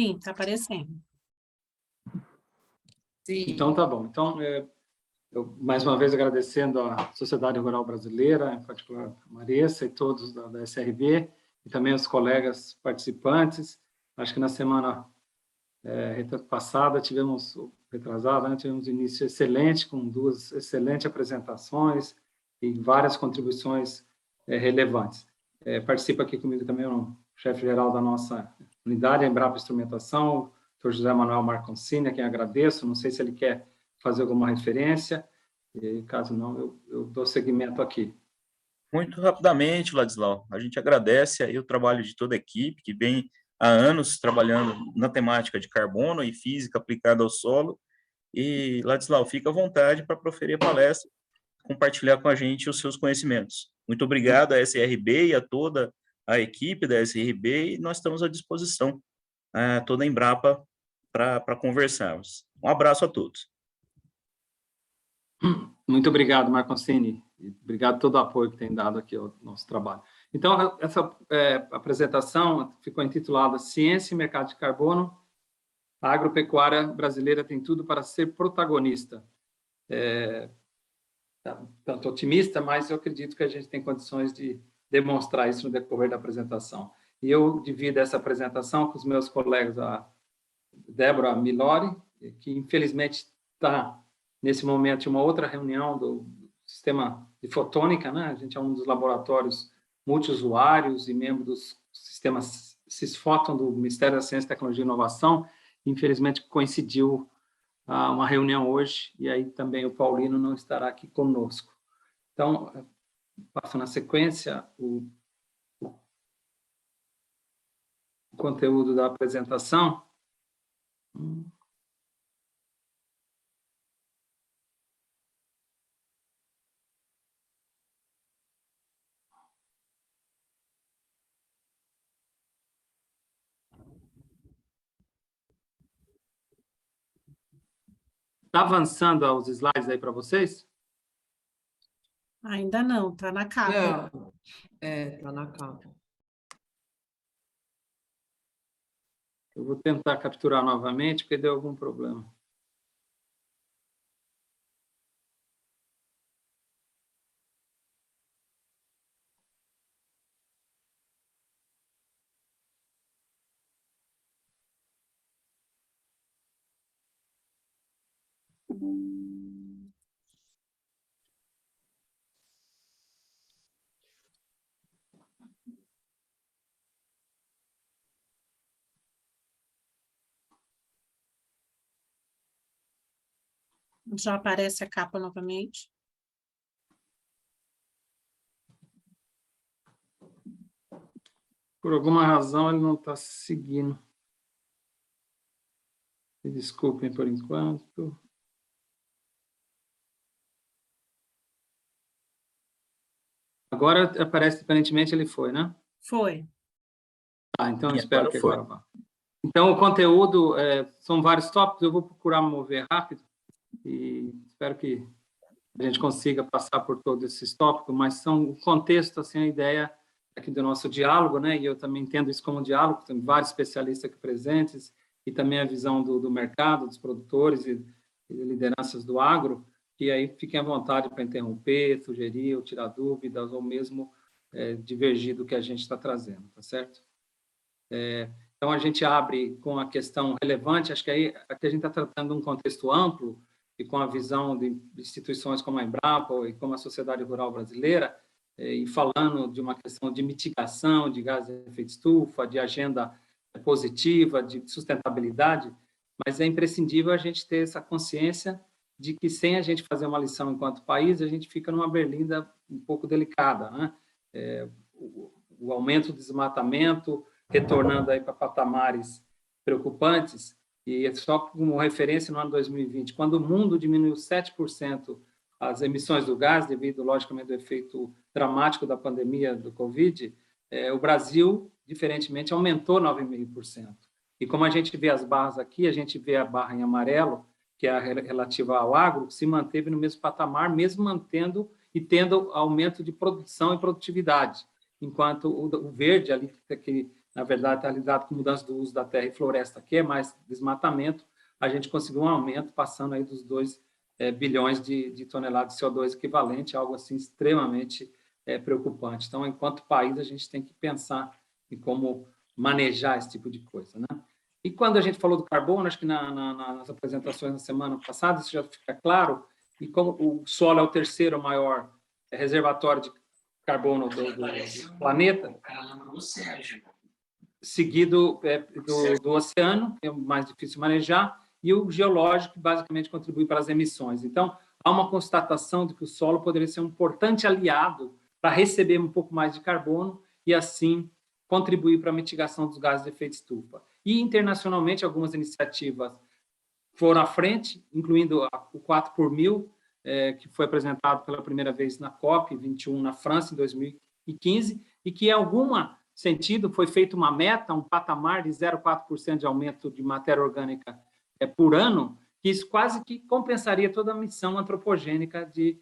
Sim, está aparecendo. Sim. Então, tá bom. Então, eu, mais uma vez, agradecendo à Sociedade Rural Brasileira, em particular a Maressa e todos da SRB, e também os colegas participantes. Acho que na semana passada tivemos, retrasada, né, tivemos um início excelente, com 2 excelentes apresentações e várias contribuições relevantes. Participa aqui comigo também o chefe-geral da nossa unidade, a Embrapa Instrumentação, o Dr. José Manuel Marconcini, a quem agradeço. Não sei se ele quer fazer alguma referência, e caso não, eu dou seguimento aqui. Muito rapidamente, Ladislau, a gente agradece aí o trabalho de toda a equipe, que vem há anos trabalhando na temática de carbono e física aplicada ao solo. E, Ladislau, fica à vontade para proferir a palestra, compartilhar com a gente os seus conhecimentos. Muito obrigado à SRB e a toda a equipe da SRB, e nós estamos à disposição, toda a Embrapa, para conversarmos. Um abraço a todos. Muito obrigado, Marconcini, e obrigado por todo o apoio que tem dado aqui ao nosso trabalho. Então, essa apresentação ficou intitulada Ciência e Mercado de Carbono, a agropecuária brasileira tem tudo para ser protagonista. Tanto otimista, mas eu acredito que a gente tem condições de demonstrar isso no decorrer da apresentação. E eu divido essa apresentação com os meus colegas, a Débora Milori, que infelizmente está nesse momento em uma outra reunião do sistema de fotônica, né? A gente é um dos laboratórios multiusuários e membro dos sistemas Cisfóton do Ministério da Ciência, Tecnologia e Inovação. Infelizmente coincidiu uma reunião hoje, e aí também o Paulino não estará aqui conosco. Então, passo na sequência o conteúdo da apresentação. Está avançando os slides aí para vocês? Ainda não, está na capa. Não, está na capa. Eu vou tentar capturar novamente, porque deu algum problema. Já aparece a capa novamente. Por alguma razão, ele não está seguindo. Me desculpem por enquanto. Agora aparece, aparentemente, ele foi, né? Foi. Então E espero agora que foi. agora vá. Então, o conteúdo, são vários tópicos, eu vou procurar mover rápido, e espero que a gente consiga passar por todos esses tópicos, mas são o contexto, assim, a ideia aqui do nosso diálogo, né? E eu também entendo isso como um diálogo, tem vários especialistas aqui presentes, e também a visão do mercado, dos produtores e lideranças do agro, e aí fiquem à vontade para interromper, sugerir, ou tirar dúvidas, ou mesmo divergir do que a gente está trazendo, tá certo? Então, a gente abre com a questão relevante, acho que aí aqui a gente está tratando um contexto amplo, e com a visão de instituições como a Embrapa e como a Sociedade Rural Brasileira, e falando de uma questão de mitigação de gases de efeito estufa, de agenda positiva, de sustentabilidade, mas é imprescindível a gente ter essa consciência de que, sem a gente fazer uma lição enquanto país, a gente fica numa berlinda um pouco delicada, né? O aumento do desmatamento, retornando aí para patamares preocupantes, e só como referência, no ano 2020, quando o mundo diminuiu 7% as emissões do gás, devido, logicamente, ao efeito dramático da pandemia do Covid, o Brasil, diferentemente, aumentou 9,5%. E como a gente vê as barras aqui, a gente vê a barra em amarelo, que é a relativa ao agro, que se manteve no mesmo patamar, mesmo mantendo e tendo aumento de produção e produtividade, enquanto o verde ali, que na verdade, está lidado com mudança do uso da terra e floresta, que é mais desmatamento, a gente conseguiu um aumento passando aí dos 2 bilhões de toneladas de CO2 equivalente, algo assim extremamente preocupante. Então, enquanto país, a gente tem que pensar em como manejar esse tipo de coisa, né? E quando a gente falou do carbono, acho que nas apresentações na semana passada, isso já fica claro, e como o solo é o 3º maior reservatório de carbono do planeta, seguido do oceano, que é o mais difícil de manejar, e o geológico, que basicamente contribui para as emissões. Então, há uma constatação de que o solo poderia ser um importante aliado para receber um pouco mais de carbono e, assim, contribuir para a mitigação dos gases de efeito estufa. E, internacionalmente, algumas iniciativas foram à frente, incluindo o 4 por 1000, que foi apresentado pela primeira vez na COP21 na França, em 2015, e que, em algum sentido, foi feita uma meta, um patamar de 0,4% de aumento de matéria orgânica por ano, que isso quase que compensaria toda a emissão antropogênica de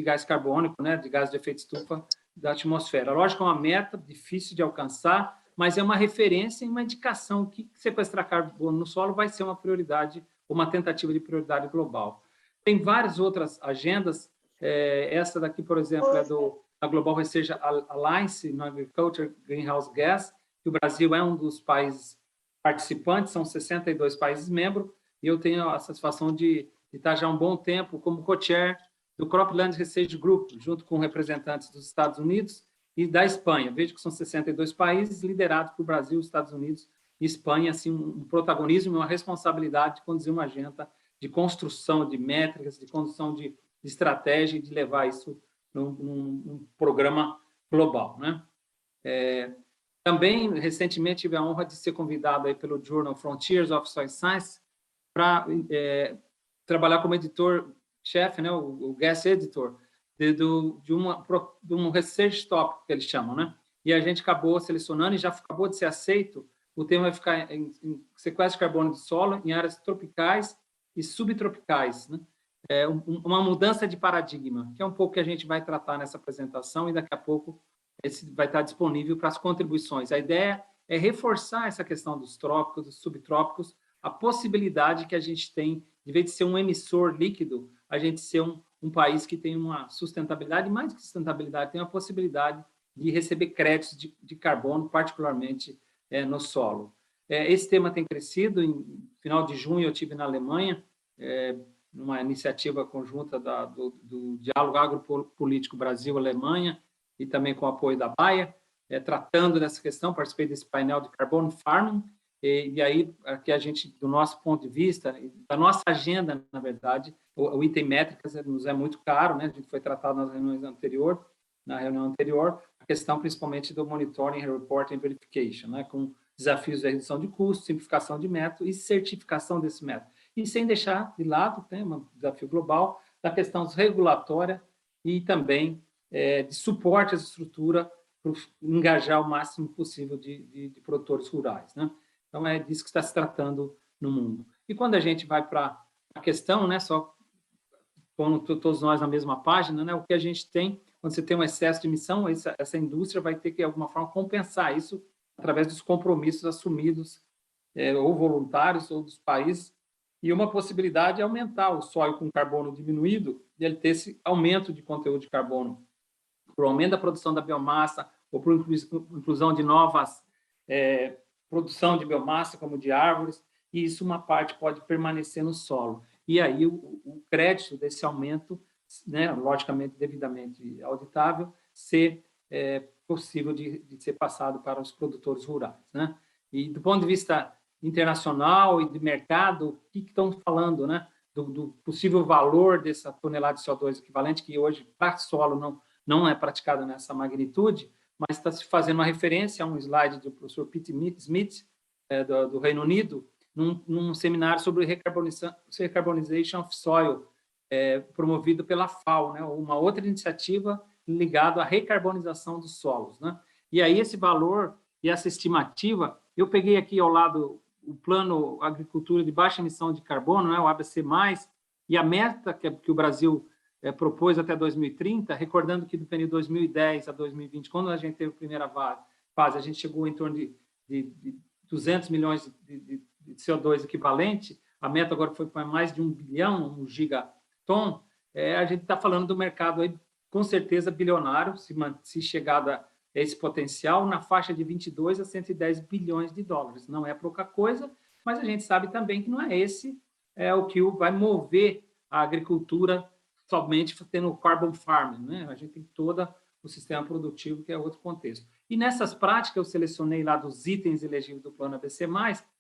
gás carbônico, né, de gás de efeito estufa da atmosfera. Lógico, é uma meta difícil de alcançar, mas é uma referência e uma indicação que sequestrar carbono no solo vai ser uma prioridade, uma tentativa de prioridade global. Tem várias outras agendas, essa daqui, por exemplo, é da Global Research Alliance no Agriculture Greenhouse Gas, que o Brasil é um dos países participantes, são 62 países membros, e eu tenho a satisfação de estar já há um bom tempo como co-chair do Cropland Research Group, junto com representantes dos Estados Unidos e da Espanha. Vejo que são 62 países liderados por Brasil, Estados Unidos e Espanha, assim, um protagonismo e uma responsabilidade de conduzir uma agenda de construção de métricas, de construção de estratégia e de levar isso num programa global, né? Também, recentemente, tive a honra de ser convidado aí pelo Journal Frontiers of Soil Science para trabalhar como editor-chefe, né, o guest editor, de um research topic, que eles chamam, né? E a gente acabou selecionando e já acabou de ser aceito. O tema vai ficar em sequestro de carbono de solo em áreas tropicais e subtropicais, né? Uma mudança de paradigma, que é um pouco que a gente vai tratar nessa apresentação, e daqui a pouco esse vai estar disponível para as contribuições. A ideia é reforçar essa questão dos trópicos, dos subtrópicos, a possibilidade que a gente tem, de vez de ser um emissor líquido, a gente ser um país que tem uma sustentabilidade, mais que sustentabilidade, tem uma possibilidade de receber créditos de carbono, particularmente no solo. Esse tema tem crescido. Em final de junho, eu estive na Alemanha, numa iniciativa conjunta do Diálogo Agropolítico Brasil-Alemanha, e também com o apoio da Bayer, tratando dessa questão. Participei desse painel de Carbon Farming, e aí, aqui a gente, do nosso ponto de vista, da nossa agenda, na verdade, o item métricas nos é muito caro, né? A gente foi tratado na reunião anterior, a questão principalmente do monitoring, reporting e verification, né? Com desafios de redução de custos, simplificação de método e certificação desse método. E sem deixar de lado, né, um desafio global, da questão regulatória e também de suporte à estrutura para engajar o máximo possível de produtores rurais, né? Então, é disso que está se tratando no mundo. E quando a gente vai para a questão, né, só pondo todos nós na mesma página, né, o que a gente tem, quando você tem um excesso de emissão, essa indústria vai ter que, de alguma forma, compensar isso através dos compromissos assumidos, ou voluntários, ou dos países, e uma possibilidade é aumentar o solo com carbono diminuído, e ele ter esse aumento de conteúdo de carbono, por aumento da produção da biomassa, ou por inclusão de novas produção de biomassa, como de árvores, e isso, uma parte, pode permanecer no solo. E aí o crédito desse aumento, né, logicamente, devidamente auditável, ser possível de ser passado para os produtores rurais, né? E do ponto de vista internacional e de mercado, o que estão falando, né, do possível valor dessa tonelada de CO2 equivalente, que hoje, para solo, não é praticado nessa magnitude, mas está se fazendo uma referência a um slide do professor Pete Smith, do Reino Unido, num seminário sobre Recarbonization of Soil, promovido pela FAO, né, uma outra iniciativa ligada à recarbonização dos solos, né? E aí esse valor e essa estimativa, eu peguei aqui ao lado o Plano Agricultura de Baixa Emissão de Carbono, né, o ABC+, e a meta que o Brasil propôs até 2030, recordando que do período 2010 a 2020, quando a gente teve a primeira fase, a gente chegou em torno de de 200 milhões de CO2 equivalente, a meta agora foi para mais de 1 bilhão, 1 gigaton, a gente está falando do mercado aí, com certeza bilionário, se chegar a esse potencial, na faixa de 22 a 110 bilhões de dólares. Não é pouca coisa, mas a gente sabe também que não é esse o que vai mover a agricultura somente tendo o carbon farming, né? A gente tem todo o sistema produtivo, que é outro contexto. E nessas práticas, eu selecionei lá dos itens elegíveis do plano ABC+,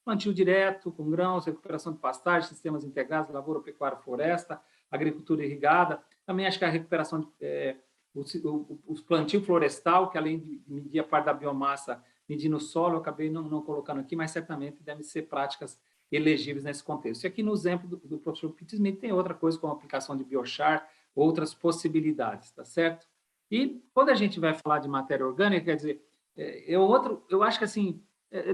plantio direto, com grãos, recuperação de pastagem, sistemas integrados, lavoura, pecuária, floresta, agricultura irrigada. Também acho que a recuperação de os plantio florestal, que além de medir a parte da biomassa, medir no solo, eu acabei não colocando aqui, mas certamente devem ser práticas elegíveis nesse contexto. E aqui no exemplo do professor Peter Smith tem outra coisa, como a aplicação de biochar, outras possibilidades, tá certo? E quando a gente vai falar de matéria orgânica, quer dizer, eu acho que assim,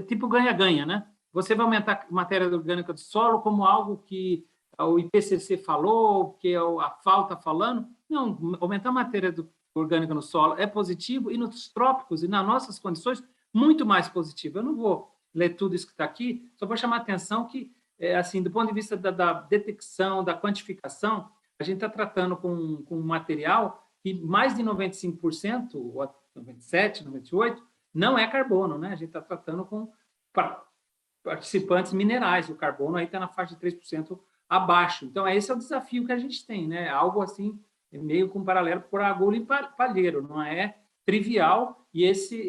tipo ganha-ganha, né? Você vai aumentar a matéria orgânica do solo como algo que o IPCC falou, que a FAO está falando. Não, aumentar a matéria orgânica no solo é positivo e nos trópicos e nas nossas condições, muito mais positivo. Eu não vou ler tudo isso que está aqui, só vou chamar a atenção que, assim, do ponto de vista da detecção, da quantificação, a gente está tratando com um material que mais de 95%, ou 97%, 98%, não é carbono, né? A gente está tratando com participantes minerais, o carbono aí está na faixa de 3% abaixo. Então, esse é o desafio que a gente tem, né? Algo assim, meio com paralelo por agulha e palheiro, não é trivial, e esses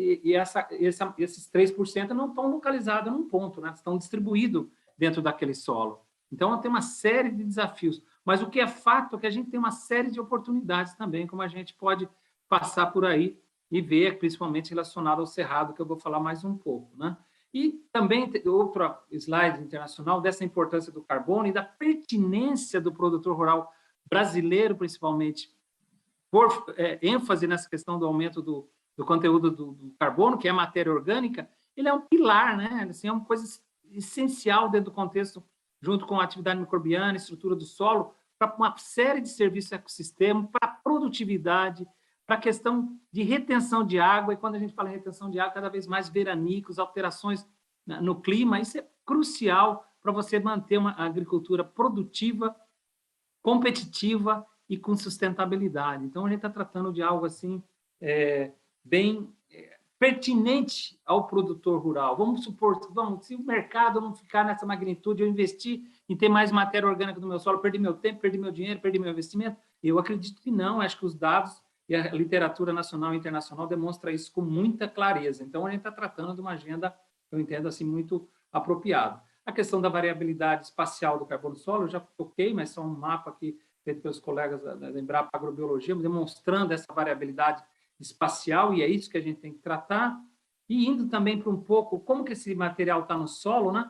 3% não estão localizados num ponto, né? Estão distribuídos dentro daquele solo. Então, tem uma série de desafios, mas o que é fato é que a gente tem uma série de oportunidades também, como a gente pode passar por aí e ver, principalmente relacionado ao cerrado, que eu vou falar mais um pouco, né? E também outro slide internacional dessa importância do carbono e da pertinência do produtor rural brasileiro, principalmente, por ênfase nessa questão do aumento do conteúdo do carbono, que é matéria orgânica. Ele é um pilar, né? Assim, é uma coisa essencial dentro do contexto, junto com a atividade microbiana, estrutura do solo, para uma série de serviços ecossistema, para produtividade, para a questão de retenção de água, e quando a gente fala em retenção de água, cada vez mais veranicos, alterações no clima, isso é crucial para você manter uma agricultura produtiva, competitiva e com sustentabilidade. Então, a gente está tratando de algo assim, bem pertinente ao produtor rural. Vamos supor, se o mercado não ficar nessa magnitude, eu investir em ter mais matéria orgânica no meu solo, perdi meu tempo, perdi meu dinheiro, perdi meu investimento? Eu acredito que não, acho que os dados e a literatura nacional e internacional demonstra isso com muita clareza. Então, a gente está tratando de uma agenda, eu entendo assim, muito apropriada. A questão da variabilidade espacial do carbono solo, eu já toquei, mas só um mapa aqui feito pelos colegas da Embrapa Agrobiologia, demonstrando essa variabilidade espacial, e é isso que a gente tem que tratar. E indo também para um pouco, como que esse material está no solo, né?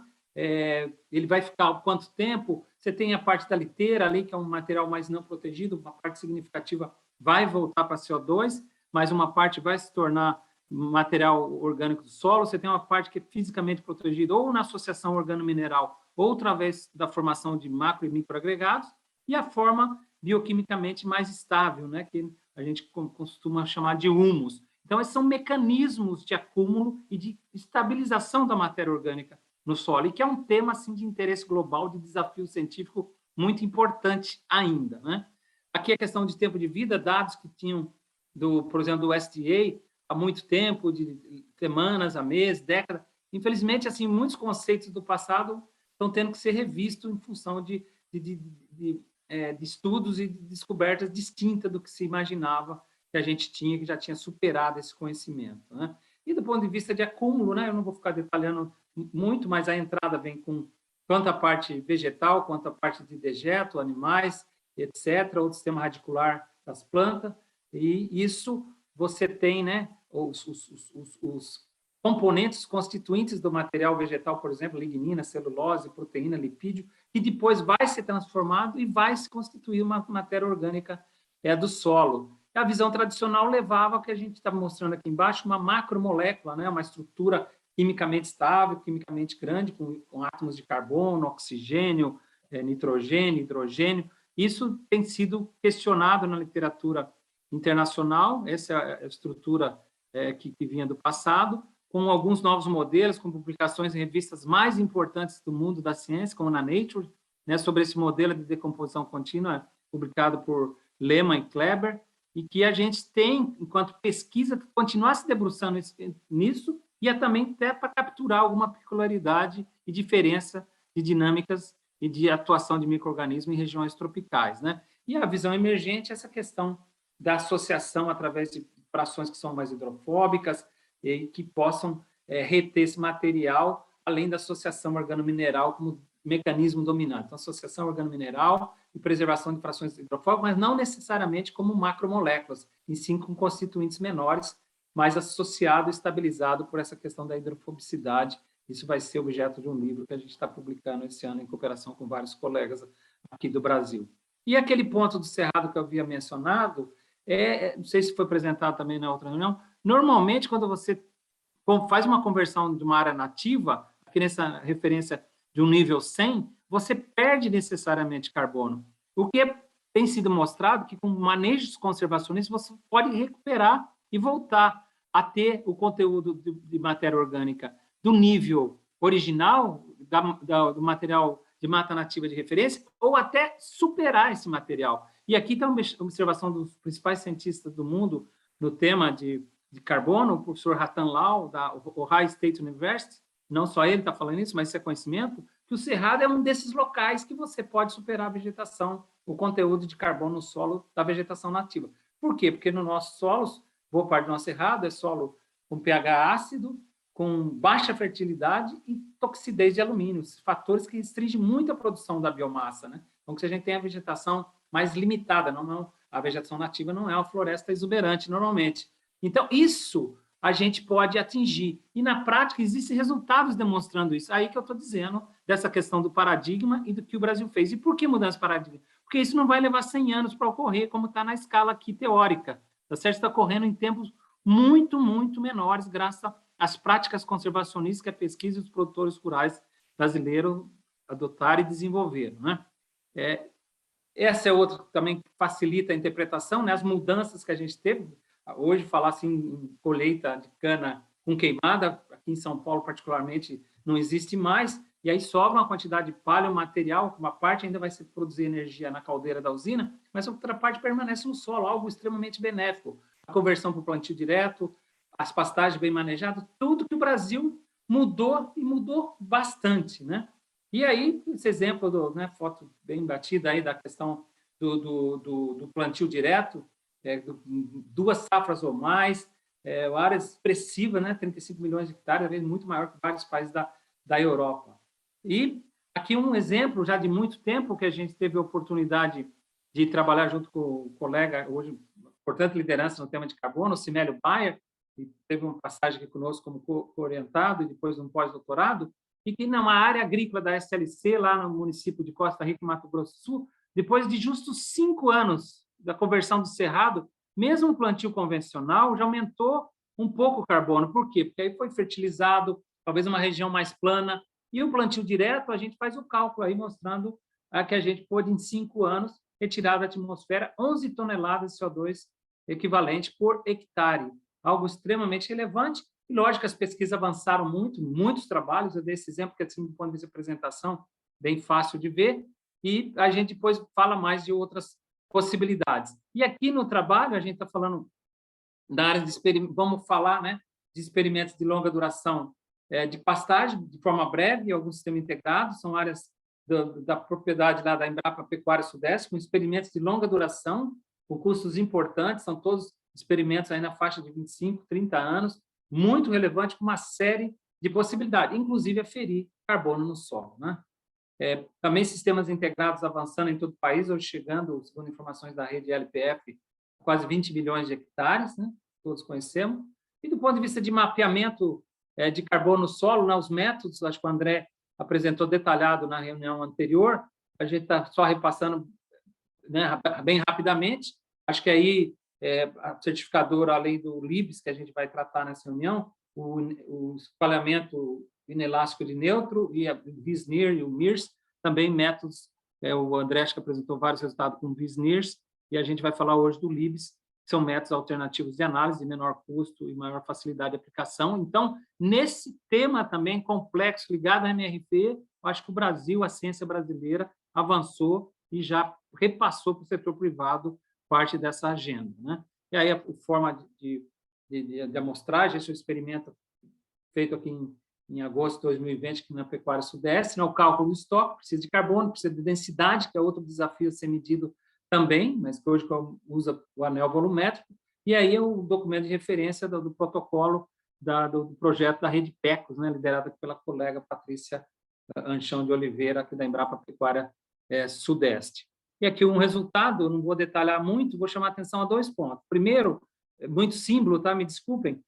Ele vai ficar quanto tempo? Você tem a parte da liteira ali, que é um material mais não protegido, uma parte significativa vai voltar para CO2, mas uma parte vai se tornar material orgânico do solo. Você tem uma parte que é fisicamente protegida ou na associação organo-mineral ou através da formação de macro e microagregados, e a forma bioquimicamente mais estável, né, que a gente costuma chamar de humus. Então, esses são mecanismos de acúmulo e de estabilização da matéria orgânica no solo, e que é um tema assim, de interesse global, de desafio científico muito importante ainda, né? Aqui a questão de tempo de vida, dados que tinham, por exemplo, do USDA, há muito tempo, de semanas, a meses, décadas. Infelizmente, assim, muitos conceitos do passado estão tendo que ser revistos em função de estudos e de descobertas distintas do que se imaginava que a gente tinha, que já tinha superado esse conhecimento, né? E do ponto de vista de acúmulo, né, eu não vou ficar detalhando muito, mas a entrada vem com tanto a parte vegetal, quanto a parte de dejeto, animais, etc., ou do sistema radicular das plantas, e isso você tem, né, os componentes constituintes do material vegetal, por exemplo, lignina, celulose, proteína, lipídio, que depois vai ser transformado e vai se constituir uma matéria orgânica do solo. A visão tradicional levava ao que a gente está mostrando aqui embaixo, uma macromolécula, né, uma estrutura quimicamente estável, quimicamente grande, com átomos de carbono, oxigênio, nitrogênio, hidrogênio. Isso tem sido questionado na literatura internacional, essa é a estrutura que vinha do passado, com alguns novos modelos, com publicações em revistas mais importantes do mundo da ciência, como na Nature, né, sobre esse modelo de decomposição contínua, publicado por Lehmann e Kleber, e que a gente tem, enquanto pesquisa, continuar se debruçando nisso, e também até para capturar alguma peculiaridade e diferença de dinâmicas e de atuação de micro-organismos em regiões tropicais, né? E a visão emergente é essa questão da associação através de frações que são mais hidrofóbicas e que possam reter esse material, além da associação organomineral como mecanismo dominante. Então, associação organomineral e preservação de frações hidrofóbicas, mas não necessariamente como macromoléculas, e sim com constituintes menores, mas associado e estabilizado por essa questão da hidrofobicidade. Isso vai ser objeto de um livro que a gente está publicando esse ano em cooperação com vários colegas aqui do Brasil. E aquele ponto do cerrado que eu havia mencionado, não sei se foi apresentado também na outra reunião, normalmente quando você faz uma conversão de uma área nativa, aqui nessa referência de um nível 100, você perde necessariamente carbono. O que tem sido mostrado que com manejos conservacionistas você pode recuperar e voltar a ter o conteúdo de matéria orgânica do nível original, do material de mata nativa de referência, ou até superar esse material. E aqui está uma observação dos principais cientistas do mundo no tema de carbono, o professor Ratan Lal, da Ohio State University, não só ele está falando isso, mas isso é conhecimento, que o cerrado é um desses locais que você pode superar a vegetação, o conteúdo de carbono no solo da vegetação nativa. Por quê? Porque nos nossos solos, boa parte do nosso cerrado é solo com pH ácido, com baixa fertilidade e toxidez de alumínio, fatores que restringem muito a produção da biomassa, né? Então, se a gente tem a vegetação mais limitada, a vegetação nativa não é uma floresta exuberante normalmente. Então, isso a gente pode atingir. E, na prática, existem resultados demonstrando isso. Aí que eu estou dizendo dessa questão do paradigma e do que o Brasil fez. E por que mudança de paradigma? Porque isso não vai levar 100 anos para ocorrer, como está na escala aqui teórica. Tá certo? Está ocorrendo em tempos muito, muito menores, graças às práticas conservacionistas que a pesquisa e os produtores rurais brasileiros adotaram e desenvolveram, né? Essa é outra também que facilita a interpretação, né? As mudanças que a gente teve. Hoje, falar assim, em colheita de cana com queimada, aqui em São Paulo, particularmente, não existe mais, e aí sobra uma quantidade de paleomaterial, uma parte ainda vai se produzir energia na caldeira da usina, mas a outra parte permanece no solo, algo extremamente benéfico. A conversão para o plantio direto, as pastagens bem manejadas, tudo que o Brasil mudou, e mudou bastante, né? E aí, esse exemplo, foto bem batida aí da questão do plantio direto, 2 safras ou mais, área expressiva, né? 35 milhões de hectares, às vezes muito maior que vários países da Europa. E aqui um exemplo já de muito tempo que a gente teve a oportunidade de trabalhar junto com o colega, hoje, importante liderança no tema de carbono, o Cimélio Bayer, que teve uma passagem aqui conosco como co-orientado e depois um pós-doutorado, e que numa área agrícola da SLC, lá no município de Costa Rica, Mato Grosso do Sul, depois de justos 5 anos da conversão do cerrado, mesmo o plantio convencional já aumentou um pouco o carbono. Por quê? Porque aí foi fertilizado, talvez uma região mais plana, e o plantio direto, a gente faz o cálculo aí mostrando que a gente pôde, em 5 anos, retirar da atmosfera 11 toneladas de CO2 equivalente por hectare, algo extremamente relevante. E, lógico, as pesquisas avançaram muito, muitos trabalhos, eu dei esse exemplo que, assim, do ponto de vista de apresentação, bem fácil de ver, e a gente depois fala mais de outras possibilidades. E aqui no trabalho, a gente está falando da área de experimentos, vamos falar, né, de experimentos de longa duração de pastagem, de forma breve, alguns sistemas integrados, são áreas da propriedade lá da Embrapa Pecuária Sudeste, com experimentos de longa duração, com custos importantes, são todos experimentos aí na faixa de 25, 30 anos, muito relevante, com uma série de possibilidades, inclusive aferir carbono no solo, né? Também sistemas integrados avançando em todo o país, hoje chegando, segundo informações da rede LPF, quase 20 milhões de hectares, né? Todos conhecemos. E do ponto de vista de mapeamento de carbono no solo, os métodos, acho que o André apresentou detalhado na reunião anterior, a gente está só repassando, né, bem rapidamente. Acho que aí a certificadora, além do LIBS, que a gente vai tratar nessa reunião, o espalhamento inelástico de neutro, e a VISNIR e o MIRS, também métodos, o André acho que apresentou vários resultados com VISNIRs, e a gente vai falar hoje do LIBS, são métodos alternativos de análise de menor custo e maior facilidade de aplicação. Então, nesse tema também complexo, ligado à MRV, eu acho que o Brasil, a ciência brasileira, avançou e já repassou para o setor privado parte dessa agenda, né? E aí a forma de amostragem, esse experimento feito aqui em agosto de 2020, aqui na Pecuária Sudeste, né? O cálculo do estoque, precisa de carbono, precisa de densidade, que é outro desafio a ser medido também, mas que hoje usa o anel volumétrico, e aí o documento de referência do protocolo do projeto da Rede PECOS, né, liderada pela colega Patrícia Anchão de Oliveira, aqui da Embrapa Pecuária Sudeste. E aqui um resultado, eu não vou detalhar muito, vou chamar a atenção a 2 pontos. Primeiro, muito símbolo, tá? Me desculpem,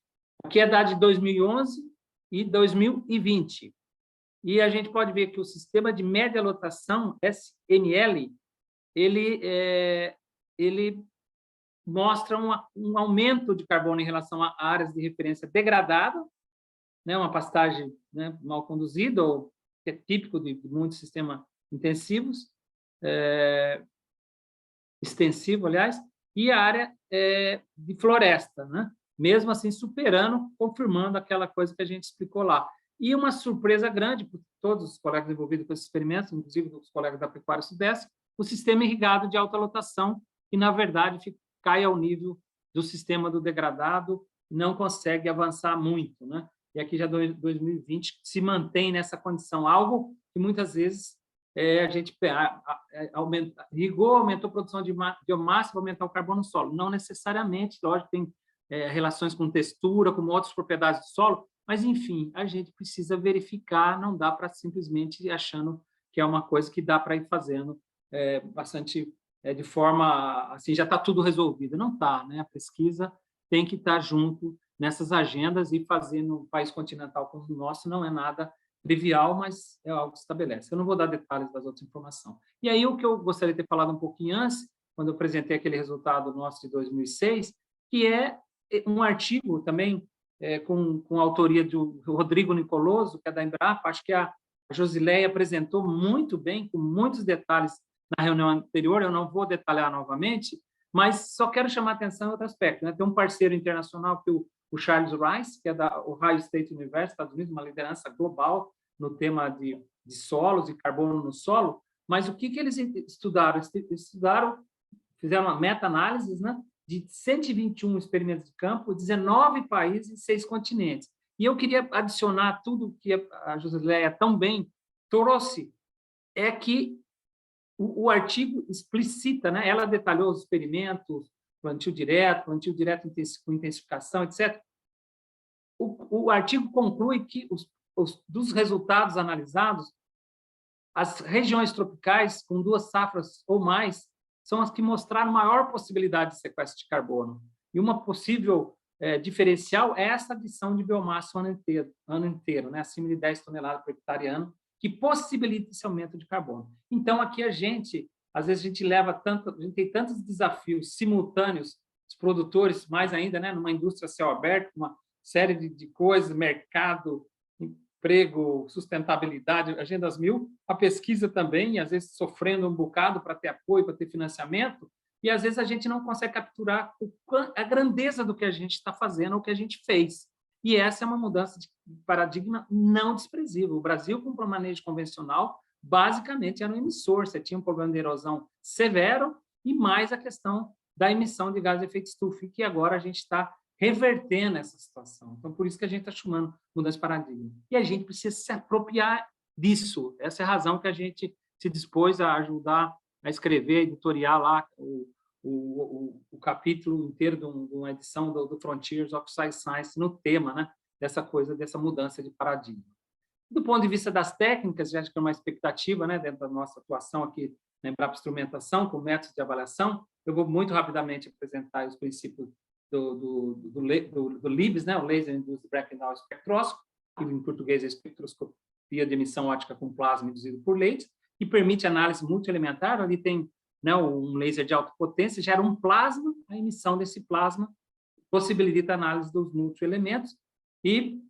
aqui é dado de 2011 e 2020. E a gente pode ver que o sistema de média lotação, SML, ele mostra um aumento de carbono em relação a áreas de referência degradada, né, uma pastagem, né, mal conduzida, ou que é típico de muitos sistemas intensivos, extensivo, aliás, e a área de floresta, né? Mesmo assim superando, confirmando aquela coisa que a gente explicou lá. E uma surpresa grande para todos os colegas envolvidos com esse experimento, inclusive os colegas da Pecuária Sudeste, o sistema irrigado de alta lotação, que, na verdade, cai ao nível do sistema do degradado, não consegue avançar muito, né? E aqui já 2020 se mantém nessa condição, algo que muitas vezes a gente irrigou, aumentou a produção de biomassa, vai aumentar o carbono no solo. Não necessariamente, lógico, tem relações com textura, com outras propriedades do solo, mas, enfim, a gente precisa verificar, não dá para simplesmente ir achando que é uma coisa que dá para ir fazendo bastante de forma assim, já está tudo resolvido. Não está, né? A pesquisa tem que estar junto nessas agendas e fazer no país continental como o nosso não é nada trivial, mas é algo que se estabelece. Eu não vou dar detalhes das outras informações. E aí o que eu gostaria de ter falado um pouquinho antes, quando eu apresentei aquele resultado nosso de 2006, que é um artigo também com a autoria do Rodrigo Nicoloso, que é da Embrapa. Acho que a Josileia apresentou muito bem, com muitos detalhes na reunião anterior, eu não vou detalhar novamente, mas só quero chamar a atenção em outro aspecto, né? Tem um parceiro internacional, que é o Charles Rice, que é da Ohio State University, Estados Unidos, uma liderança global no tema de solos e carbono no solo, mas o que eles estudaram? Fizeram uma meta-análise, né, de 121 experimentos de campo, 19 países e 6 continentes. E eu queria adicionar tudo que a Josileia tão bem trouxe, é que o artigo explicita, né? Ela detalhou os experimentos, plantio direto com intensificação, etc. O artigo conclui que dos resultados analisados, as regiões tropicais com 2 safras ou mais são as que mostraram maior possibilidade de sequestro de carbono. E uma possível diferencial é essa adição de biomassa o ano inteiro, né? Acima de 10 toneladas por hectare ano, que possibilita esse aumento de carbono. Então, aqui às vezes a gente tem tantos desafios simultâneos, os produtores, mais ainda, né, numa indústria a céu aberto, uma série de coisas, mercado, emprego, sustentabilidade, agendas 1000, a pesquisa também, às vezes sofrendo um bocado para ter apoio, para ter financiamento, e às vezes a gente não consegue capturar a grandeza do que a gente está fazendo, ou que a gente fez. E essa é uma mudança de paradigma não desprezível. O Brasil, com o manejo convencional, basicamente era um emissor. Você tinha um problema de erosão severo e mais a questão da emissão de gás de efeito estufa, que agora a gente está revertendo essa situação. Então, por isso que a gente está chamando mudança de paradigma. E a gente precisa se apropriar disso. Essa é a razão que a gente se dispôs a ajudar a escrever, editoriar lá o capítulo inteiro de uma edição do Frontiers of Science no tema, né, dessa mudança de paradigma. Do ponto de vista das técnicas, já acho que é uma expectativa, né, dentro da nossa atuação aqui na Embrapa Instrumentação, com métodos de avaliação. Eu vou muito rapidamente apresentar os princípios do LIBS, né, o Laser Induced Breakdown Spectroscopy, que em português é espectroscopia de emissão óptica com plasma induzido por leite, que permite análise multielementar. Ali tem, né, um laser de alta potência, gera um plasma, a emissão desse plasma possibilita a análise dos multielementos e,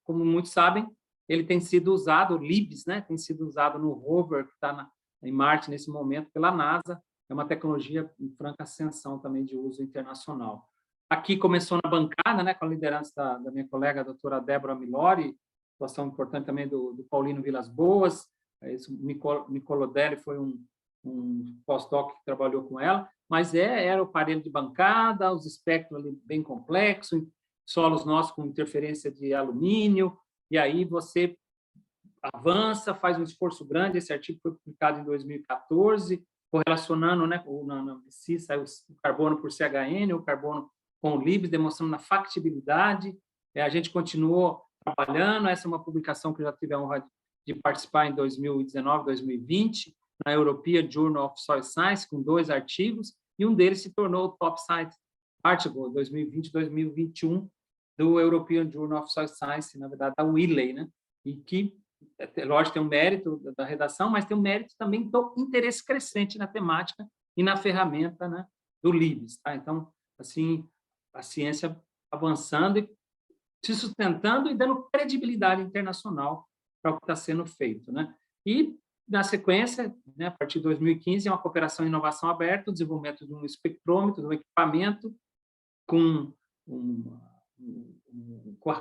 como muitos sabem, ele tem sido usado, o LIBS, né, tem sido usado no rover que está em Marte nesse momento pela NASA, é uma tecnologia em franca ascensão também de uso internacional. Aqui começou na bancada, né, com a liderança da minha colega, a doutora Débora Milori, situação importante também do Paulino Vilas Boas, o Nicolodelli foi um pós-doc que trabalhou com ela, mas era o aparelho de bancada, os espectros ali bem complexos, solos nossos com interferência de alumínio, e aí você avança, faz um esforço grande. Esse artigo foi publicado em 2014, correlacionando, né, na BC, saiu o carbono por CHN, o carbono com o LIBS, demonstrando a factibilidade. A gente continuou trabalhando, essa é uma publicação que eu já tive a honra de participar em 2019, 2020, na European Journal of Soil Science, com 2 artigos, e um deles se tornou o Top Science Article 2020-2021 do European Journal of Soil Science, na verdade, da Wiley, né? E que, lógico, tem um mérito da redação, mas tem um mérito também do interesse crescente na temática e na ferramenta, né, do LIBS. Tá? Então, assim, a ciência avançando e se sustentando e dando credibilidade internacional para o que está sendo feito, né? E, na sequência, né, a partir de 2015, é uma cooperação e inovação aberta, o desenvolvimento de um espectrômetro, de um equipamento com um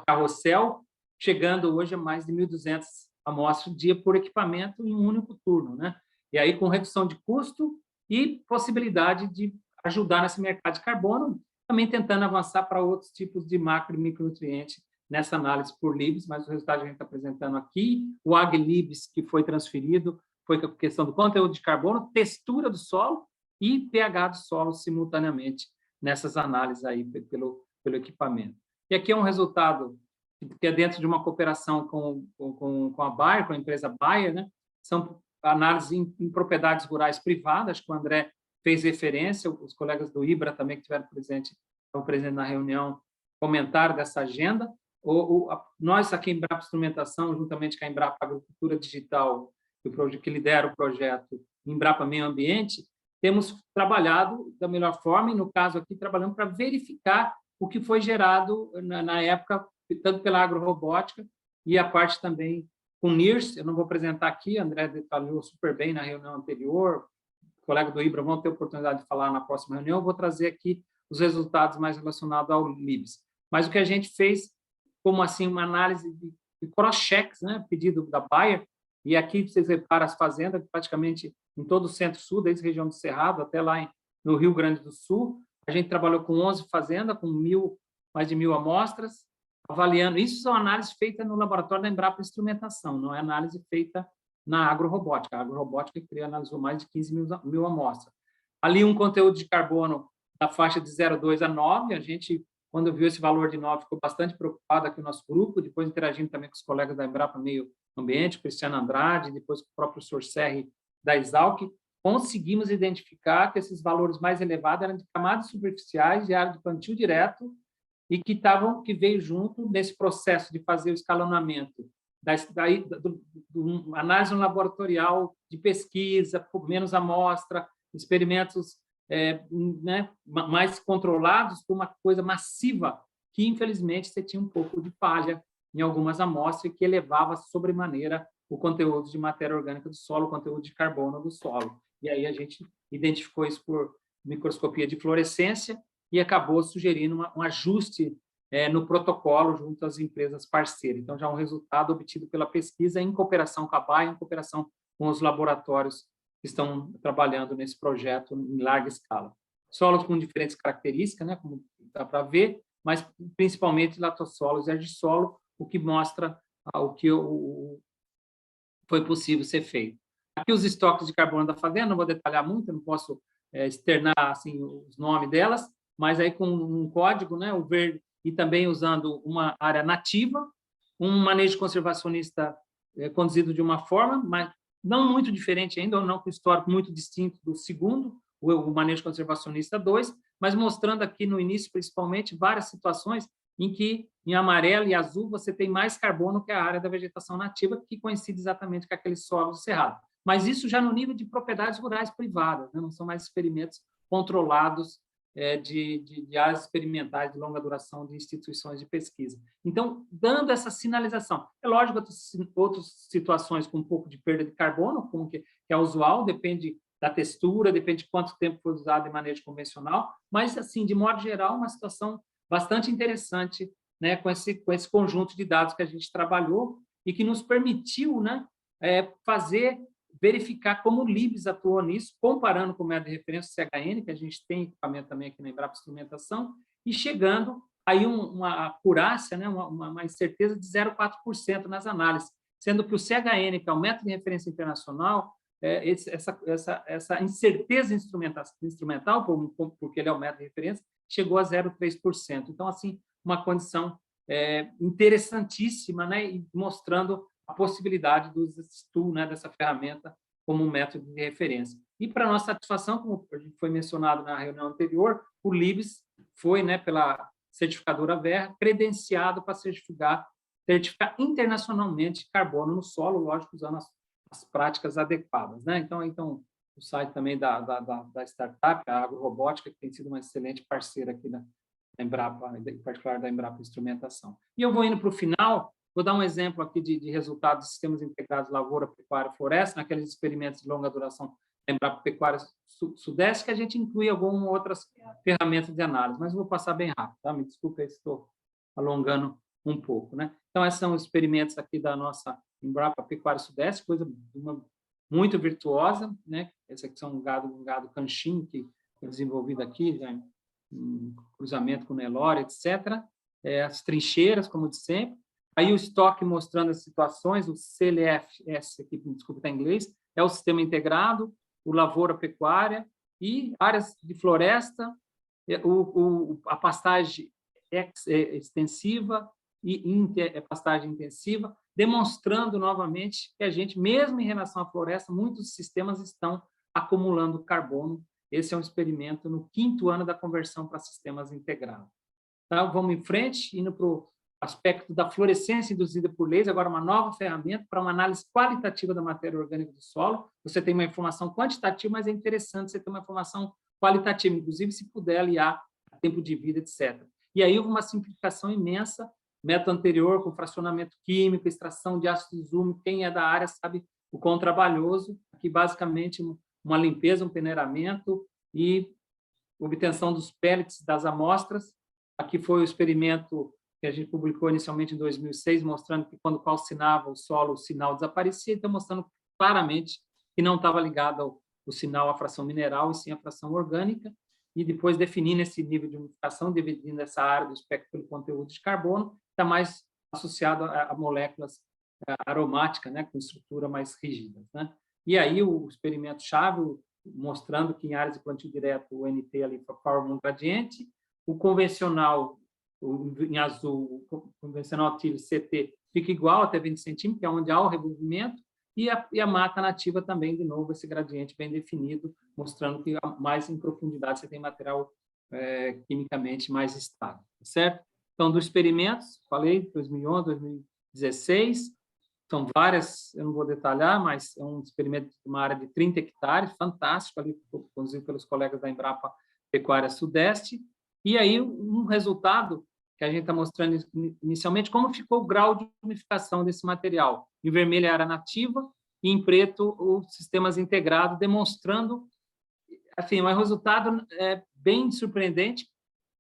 carrossel, chegando hoje a mais de 1.200 amostras dia por equipamento em um único turno, né? E aí com redução de custo e possibilidade de ajudar nesse mercado de carbono, também tentando avançar para outros tipos de macro e micronutrientes nessa análise por LIBS, mas o resultado que a gente está apresentando aqui, o AgLIBS que foi transferido, foi a questão do conteúdo de carbono, textura do solo e pH do solo simultaneamente nessas análises aí pelo equipamento. E aqui é um resultado que é dentro de uma cooperação com a Bayer, com a empresa Bayer, né? São análises em propriedades rurais privadas, que o André fez referência, os colegas do IBRA também que estiveram presentes na reunião, comentaram dessa agenda. Nós aqui em Embrapa Instrumentação, juntamente com a Embrapa Agricultura Digital, que lidera o projeto Embrapa Meio Ambiente, temos trabalhado da melhor forma, e no caso aqui, trabalhando para verificar o que foi gerado na época, tanto pela agrorobótica e a parte também com NIRS. Eu não vou apresentar aqui, André detalhou super bem na reunião anterior, o colega do IBRA vão ter oportunidade de falar na próxima reunião, eu vou trazer aqui os resultados mais relacionados ao LIBS. Mas o que a gente fez, como assim, uma análise de cross-checks, né, pedido da Bayer, e aqui vocês reparam as fazendas, praticamente em todo o centro-sul, desde a região do Cerrado até lá no Rio Grande do Sul. A gente trabalhou com 11 fazendas, com mais de 1.000 amostras, avaliando. Isso são análises feitas no laboratório da Embrapa Instrumentação, não é análise feita na agrorobótica. A agrorobótica que analisou mais de 15.000 amostras. Ali um conteúdo de carbono da faixa de 0,2 a 9, a gente, quando viu esse valor de 9, ficou bastante preocupado aqui no nosso grupo, depois interagindo também com os colegas da Embrapa Meio Ambiente, Cristiano Andrade, depois com o próprio Sr. Serri da Exalc, conseguimos identificar que esses valores mais elevados eram de camadas superficiais de área de plantio direto e que veio junto nesse processo de fazer o escalonamento da análise laboratorial de pesquisa, por menos amostra, experimentos né, mais controlados, por uma coisa massiva, que infelizmente você tinha um pouco de falha em algumas amostras, que elevava sobremaneira o conteúdo de matéria orgânica do solo, o conteúdo de carbono do solo. E aí a gente identificou isso por microscopia de fluorescência e acabou sugerindo um ajuste no protocolo junto às empresas parceiras. Então, já um resultado obtido pela pesquisa em cooperação com a Bayer, em cooperação com os laboratórios que estão trabalhando nesse projeto em larga escala. Solos com diferentes características, né, como dá para ver, mas principalmente latossolos e argissolo, o que mostra o que foi possível ser feito. Aqui os estoques de carbono da fazenda, não vou detalhar muito, não posso externar assim, os nomes delas, mas aí com um código, né, o verde, e também usando uma área nativa, um manejo conservacionista conduzido de uma forma, mas não muito diferente ainda, ou não com histórico muito distinto do segundo, o manejo conservacionista 2, mas mostrando aqui no início, principalmente, várias situações em que, em amarelo e azul, você tem mais carbono que a área da vegetação nativa, que coincide exatamente com aquele solo cerrado. Mas isso já no nível de propriedades rurais privadas, né? Não são mais experimentos controlados de áreas experimentais de longa duração de instituições de pesquisa. Então, dando essa sinalização. É lógico que outras situações com um pouco de perda de carbono, como que é usual, depende da textura, depende de quanto tempo foi usado em manejo convencional, mas, assim, de modo geral, uma situação bastante interessante, né, com esse conjunto de dados que a gente trabalhou e que nos permitiu, né, verificar como o LIBS atuou nisso, comparando com o método de referência CHN, que a gente tem equipamento também aqui na Embrapa Instrumentação, e chegando aí uma acurácia, né, uma incerteza de 0,4% nas análises, sendo que o CHN, que é o método de referência internacional, essa incerteza instrumental, porque ele é o método de referência, chegou a 0,3%. Então, assim, uma condição interessantíssima, né, e mostrando a possibilidade do uso desse tool, né, dessa ferramenta, como um método de referência. E, para nossa satisfação, como foi mencionado na reunião anterior, o LIBS foi, né, pela certificadora Verra, credenciado para certificar internacionalmente carbono no solo, lógico, usando as práticas adequadas, né? Então o site também da startup, a Agrorobótica, que tem sido uma excelente parceira aqui da Embrapa, em particular da Embrapa Instrumentação. E eu vou indo para o final, vou dar um exemplo aqui de resultados de sistemas integrados lavoura, pecuária, floresta, naqueles experimentos de longa duração da Embrapa Pecuária Sudeste, que a gente inclui algumas outras ferramentas de análise, mas eu vou passar bem rápido, tá? Me desculpe se estou alongando um pouco, né? Então, esses são os experimentos aqui da nossa Embrapa Pecuária Sudeste, coisa muito virtuosa, né? Esse aqui são um gado canchinho que foi desenvolvido aqui, já em cruzamento com Nelore, etc. As trincheiras, como de sempre. Aí o estoque mostrando as situações, o CLFS, aqui, desculpa, está em inglês, é o sistema integrado, o lavoura pecuária e áreas de floresta, a pastagem extensiva e pastagem intensiva, demonstrando novamente que a gente, mesmo em relação à floresta, muitos sistemas estão acumulando carbono. Esse é um experimento no 5º ano da conversão para sistemas integrados. Então, vamos em frente, indo para o aspecto da fluorescência induzida por laser, agora uma nova ferramenta para uma análise qualitativa da matéria orgânica do solo. Você tem uma informação quantitativa, mas é interessante você ter uma informação qualitativa, inclusive se puder aliar a tempo de vida, etc. E aí houve uma simplificação imensa, método anterior com fracionamento químico, extração de ácido úmicos, quem é da área sabe o quão trabalhoso, aqui basicamente uma limpeza, um peneiramento e obtenção dos pellets das amostras. Aqui foi o experimento que a gente publicou inicialmente em 2006, mostrando que quando calcinava o solo, o sinal desaparecia, então mostrando claramente que não estava ligado o sinal à fração mineral, e sim à fração orgânica, e depois definindo esse nível de unificação, dividindo essa área do espectro pelo conteúdo de carbono, está mais associado a moléculas aromáticas, né, com estrutura mais rígida, né? E aí o experimento-chave, mostrando que em áreas de plantio direto, o NT ali forma um gradiente, o convencional, em azul, o convencional TIL CT fica igual até 20 centímetros, que é onde há o revolvimento, e a mata nativa também, de novo, esse gradiente bem definido, mostrando que mais em profundidade você tem material quimicamente mais estável, certo? Então, dos experimentos, falei, 2011, 2016, são várias, eu não vou detalhar, mas é um experimento de uma área de 30 hectares, fantástico, ali conduzido pelos colegas da Embrapa Pecuária Sudeste, e aí um resultado que a gente está mostrando inicialmente, como ficou o grau de unificação desse material. Em vermelho é a área nativa, e em preto os sistemas integrados, demonstrando, enfim, um resultado bem surpreendente,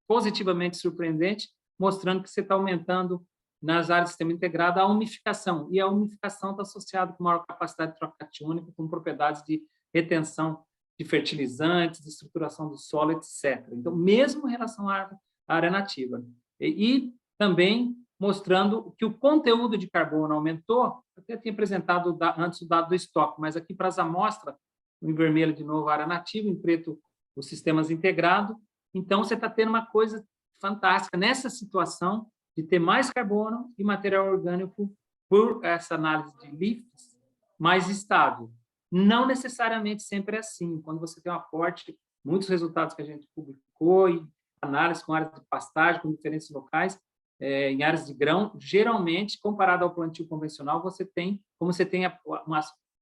positivamente surpreendente, mostrando que você está aumentando nas áreas do sistema integrado a unificação, e a unificação está associada com maior capacidade de troca catiônica, com propriedades de retenção de fertilizantes, de estruturação do solo, etc. Então, mesmo em relação à área nativa. E também mostrando que o conteúdo de carbono aumentou. Eu até tinha apresentado antes o dado do estoque, mas aqui para as amostras, em vermelho, de novo, a área nativa, em preto, os sistemas integrados. Então, você está tendo uma coisa fantástica nessa situação de ter mais carbono e material orgânico por essa análise de LIFs mais estável. Não necessariamente sempre é assim. Quando você tem um aporte, muitos resultados que a gente publicou, e análise com áreas de pastagem, com diferentes locais, em áreas de grão, geralmente, comparado ao plantio convencional, você tem, como você tem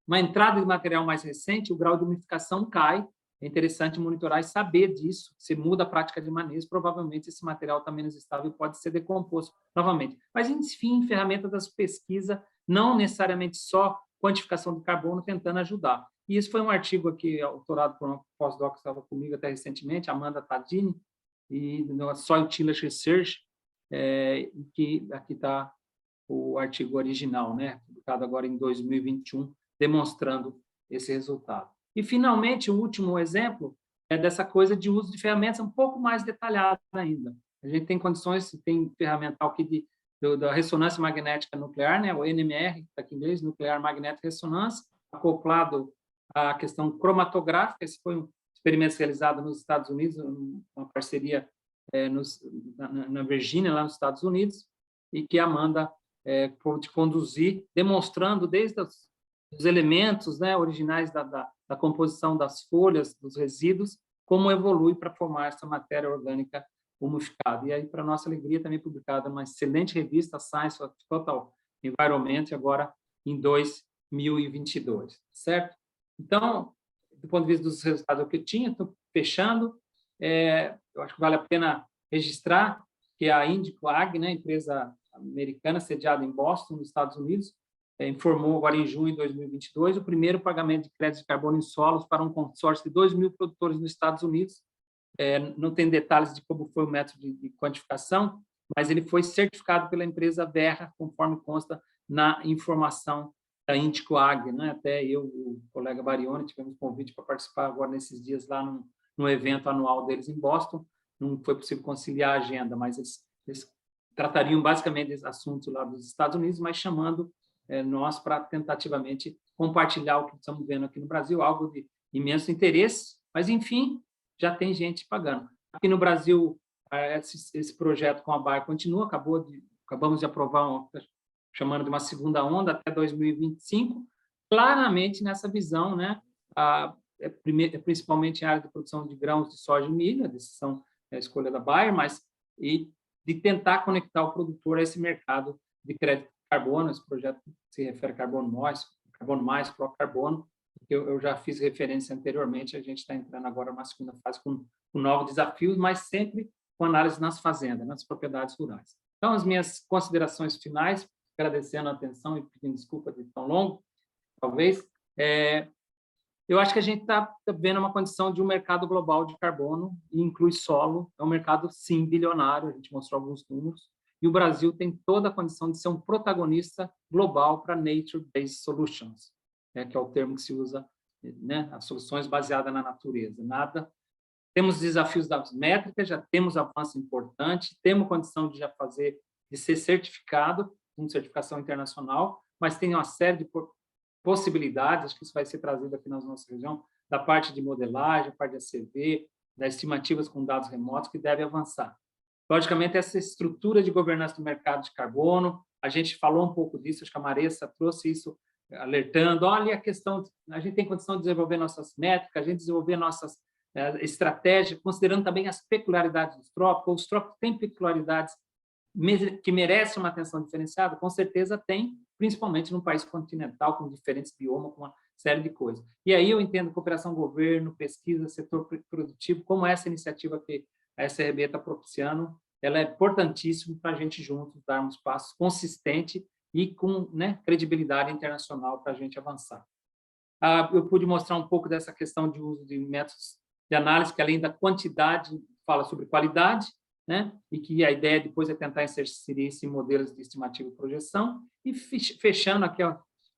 uma entrada de material mais recente, o grau de umificação cai. É interessante monitorar e saber disso. Se muda a prática de manejo, provavelmente esse material está menos estável e pode ser decomposto novamente. Mas, enfim, ferramenta das pesquisas, não necessariamente só quantificação do carbono, tentando ajudar. E isso foi um artigo aqui, autorado por uma pós-doc que estava comigo até recentemente, Amanda Tadini, e no Soil Tillage Research, que aqui está o artigo original, né, publicado agora em 2021, demonstrando esse resultado. E, finalmente, o último exemplo é dessa coisa de uso de ferramentas um pouco mais detalhada ainda. A gente tem condições, tem ferramental aqui da ressonância magnética nuclear, né, o NMR, está aqui em inglês, Nuclear Magnetic Resonance, acoplado à questão cromatográfica. Esse foi um experimento realizado nos Estados Unidos, uma parceria na Virgínia, lá nos Estados Unidos, e que a Amanda pôde conduzir, demonstrando desde os elementos, né, originais da composição das folhas, dos resíduos, como evolui para formar essa matéria orgânica umificada. E aí, para nossa alegria, também publicada numa excelente revista, Science of Total Environment, agora em 2022, certo? Então, do ponto de vista dos resultados que eu tinha, estou fechando, eu acho que vale a pena registrar que a Indico Ag, né, empresa americana sediada em Boston, nos Estados Unidos, informou agora em junho de 2022 o primeiro pagamento de crédito de carbono em solos para um consórcio de 2.000 produtores nos Estados Unidos. Não tem detalhes de como foi o método de quantificação, mas ele foi certificado pela empresa Verra, conforme consta na informação da Indico Ag, né? Até eu, o colega Barione, tivemos convite para participar agora nesses dias lá no evento anual deles em Boston. Não foi possível conciliar a agenda, mas eles tratariam basicamente desses assuntos lá dos Estados Unidos, mas chamando nós para tentativamente compartilhar o que estamos vendo aqui no Brasil, algo de imenso interesse, mas, enfim, já tem gente pagando. Aqui no Brasil, esse projeto com a Bayer continua, acabamos de aprovar, chamando de uma segunda onda até 2025, claramente nessa visão, né, principalmente em área de produção de grãos de soja e milho, a decisão é a escolha da Bayer, mas de tentar conectar o produtor a esse mercado de crédito de carbono. Esse projeto se refere a carbono mais, pró-carbono, que eu já fiz referência anteriormente. A gente está entrando agora numa segunda fase com novos desafios, mas sempre com análise nas fazendas, nas propriedades rurais. Então, as minhas considerações finais, agradecendo a atenção e pedindo desculpa de tão longo, talvez, eu acho que a gente está vendo uma condição de um mercado global de carbono, e inclui solo. É um mercado, sim, bilionário, a gente mostrou alguns números, e o Brasil tem toda a condição de ser um protagonista global para Nature-Based Solutions, que é o termo que se usa, né, as soluções baseadas na natureza. Temos desafios das métricas, já temos avanço importante, temos condição de ser certificado, com certificação internacional, mas tem uma série de possibilidades, acho que isso vai ser trazido aqui na nossa região, da parte de modelagem, da parte de ACV, das estimativas com dados remotos, que deve avançar. Logicamente, essa estrutura de governança do mercado de carbono, a gente falou um pouco disso, acho que a Maressa trouxe isso, alertando, olha a questão, a gente tem condição de desenvolver nossas métricas, a gente desenvolver nossas estratégias, considerando também as peculiaridades dos trópicos. Os trópicos têm peculiaridades que merecem uma atenção diferenciada? Com certeza tem, principalmente num país continental, com diferentes biomas, com uma série de coisas. E aí eu entendo cooperação governo, pesquisa, setor produtivo, como essa iniciativa que a SRB está propiciando, ela é importantíssima para a gente juntos darmos passos consistentes e com, né, credibilidade internacional para a gente avançar. Eu pude mostrar um pouco dessa questão de uso de métodos de análise, que além da quantidade, fala sobre qualidade, né? E que a ideia depois é tentar inserir isso em modelos de estimativa e projeção. E fechando aqui,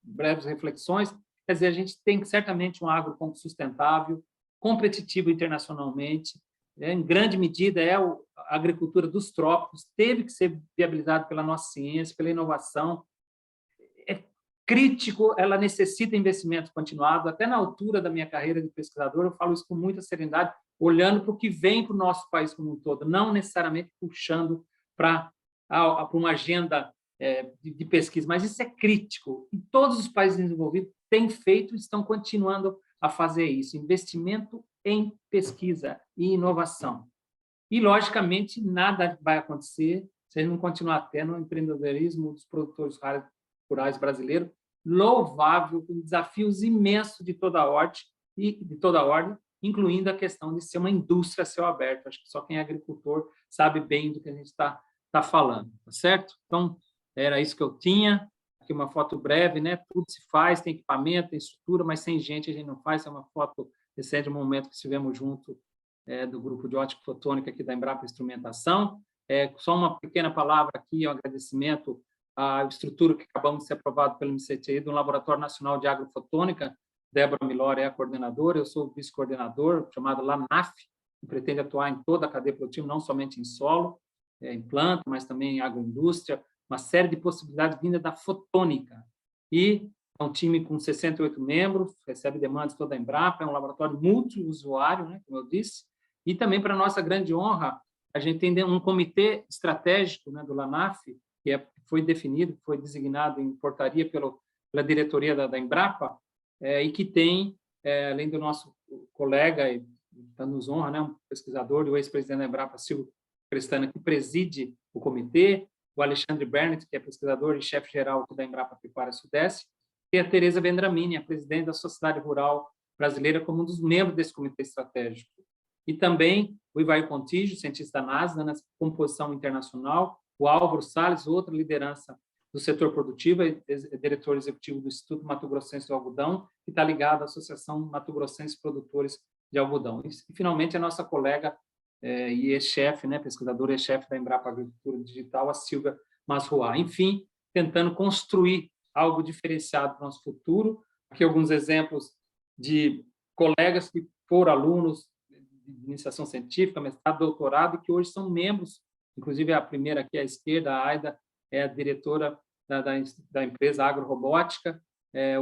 breves reflexões, quer dizer, a gente tem certamente um agro sustentável, competitivo internacionalmente, em grande medida a agricultura dos trópicos, teve que ser viabilizada pela nossa ciência, pela inovação. É crítico, ela necessita investimento continuado. Até na altura da minha carreira de pesquisador, eu falo isso com muita serenidade, olhando para o que vem para o nosso país como um todo, não necessariamente puxando para uma agenda de pesquisa, mas isso é crítico. E todos os países desenvolvidos têm feito e estão continuando a fazer isso, investimento em pesquisa e inovação. E, logicamente, nada vai acontecer se a gente não continuar tendo o empreendedorismo dos produtores rurais brasileiros, louvável, com desafios imensos de toda ordem, incluindo a questão de ser uma indústria a céu aberto. Acho que só quem é agricultor sabe bem do que a gente está falando, tá certo? Então, era isso que eu tinha. aqui uma foto breve, né? Tudo se faz, tem equipamento, tem estrutura, mas sem gente a gente não faz. É uma foto recente, um momento que estivemos junto do grupo de ótica fotônica aqui da Embrapa Instrumentação. Só uma pequena palavra aqui, um agradecimento à estrutura que acabamos de ser aprovado pelo MCTI, do Laboratório Nacional de Agrofotônica. Débora Milori é a coordenadora, eu sou o vice-coordenador, chamado LANAF, que pretende atuar em toda a cadeia produtiva, não somente em solo, em planta, mas também em agroindústria, uma série de possibilidades vindas da fotônica. E é um time com 68 membros, recebe demandas de toda a Embrapa, é um laboratório multiusuário, né, como eu disse, e também, para nossa grande honra, a gente tem um comitê estratégico, né, do LANAF, que foi definido, foi designado em portaria pela diretoria da Embrapa, e que tem, além do nosso colega, e nos honra, né, um pesquisador e o ex-presidente da Embrapa, Silvio Crestana, que preside o comitê, o Alexandre Bernett, que é pesquisador e chefe-geral da Embrapa Pecuária Sudeste, e a Tereza Vendramini, a presidente da Sociedade Rural Brasileira, como um dos membros desse comitê estratégico. E também o Ivair Pontijo, cientista da NASA, na composição internacional, o Álvaro Salles, outra liderança do setor produtivo, diretor executivo do Instituto Mato Grossense do Algodão, que está ligado à Associação Mato Grossense Produtores de Algodão. E, finalmente, a nossa colega e ex-chefe, né, pesquisadora e chefe da Embrapa Agricultura Digital, a Silvia Masruá. Enfim, tentando construir algo diferenciado para o nosso futuro. Aqui alguns exemplos de colegas que foram alunos de iniciação científica, mestrado, doutorado, e que hoje são membros, inclusive a primeira aqui à esquerda, a Aida, é a diretora da empresa Agrorobótica,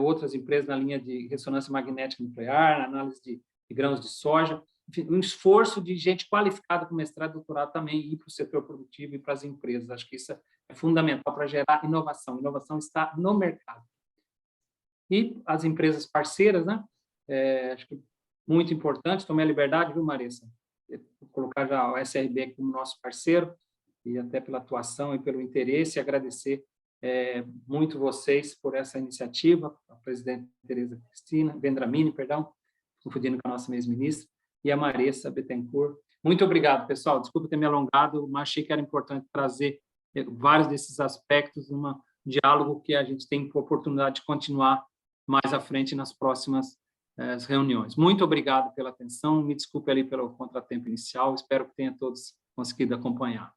outras empresas na linha de ressonância magnética nuclear, análise de grãos de soja, enfim, um esforço de gente qualificada com mestrado e doutorado também ir para o setor produtivo e para as empresas. Acho que isso é fundamental para gerar inovação. Inovação está no mercado. E as empresas parceiras, né? Acho que muito importante, tomei a liberdade, viu, Marissa? Vou colocar já o SRB como nosso parceiro, e até pela atuação e pelo interesse, agradecer muito vocês por essa iniciativa, a presidente Tereza Vendramini, confundindo com a nossa ex-ministra, e a Marissa Bettencourt. Muito obrigado, pessoal. Desculpa ter me alongado, mas achei que era importante trazer vários desses aspectos num diálogo que a gente tem oportunidade de continuar mais à frente nas próximas reuniões. Muito obrigado pela atenção. Me desculpe ali pelo contratempo inicial. Espero que tenham todos conseguido acompanhar.